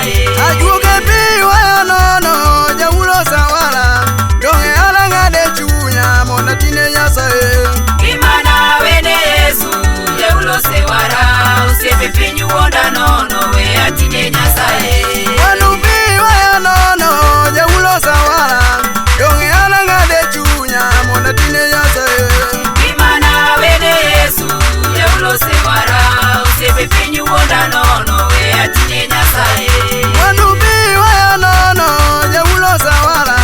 Nyasaye. Ajuoke pi waya nono jawulo sawara donge alang'ade chunya mondo atine Nyasaye. Gimana wene Yesu jawulo sewara osiepe piny wuonda nono we atine Nyasaye. Wanu pi waya nono jawulo sawara donge alang'ade chunya mondo atine Nyasaye. Gimana wene Yesu jawulo sewara osiepe piny wuonda nono we atine Nyasaye. Wanu pi waya nono jawulo sawara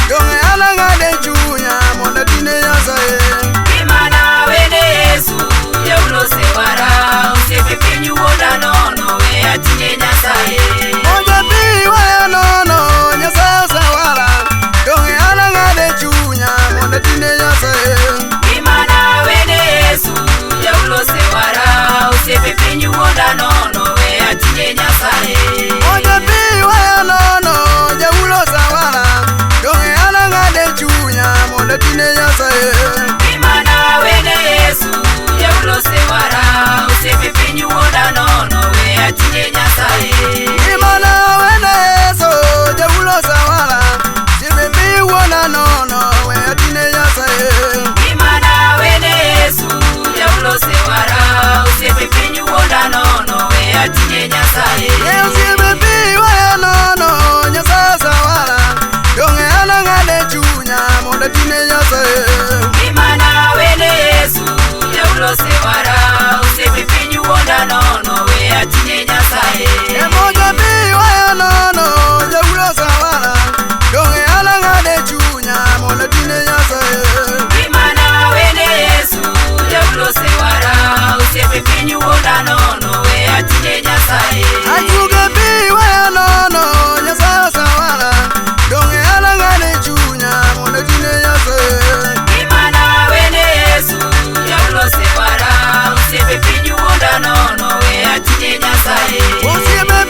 donge alang'ade chunya mondo atine Nyasaye. Gimana wene Yesu jawulo sewara osiepe piny wuonda nono we atine Nyasaye. Moja pi waya nono Nyasaye sawara donge alang'ade chunya mondo atine Nyasaye. Gimana wene Yesu jawulo sewara osiepe piny wuonda nono we atine Nyasaye. Moja pi waya nono jawulo sawara donge alang'ade chunya mondo atine Nyasaye. Gimana wene Yesu jawulo sewara osiepe piny wuonda nono we atine Nyasaye. Imana wene Yesu jawulo sawara sibe pi wona nono we atine Nyasaye. Gimana wene Yesu jawulo sewara osiepe piny wuonda nono we atine Nyasaye. Yesu sibe pi waya nono Nyasaye sawara donge alang'ade chunya mondo atine Nyasaye. Gimana wene Yesu jawulo sewara osiepe piny wuonda nono we atine Nyasaye. Moja pi waya nono jawulo sawara donge alang'ade chunya mondo atine Nyasaye. Gimana wene Yesu jawulo sewara osiepe piny wuonda nono we atine Nyasaye. Ajuoke pi waya nono Nyasaye sawara donge alang'ade chunya mondo atine Nyasaye. Gimana wene Yesu jawulo sewara osiepe piny wuonda nono we atine Nyasaye. Osiepe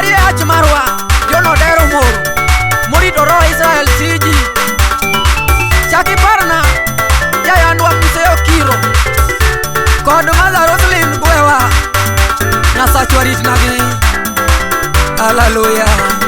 Marie Achmarwa Jono Dero Moro Murito Ro Israel Siji Chaki Parna Jayandwa Museo Kiro Kod Mother Roslyn Gwewa Nasachwarit Nagi Hallelujah.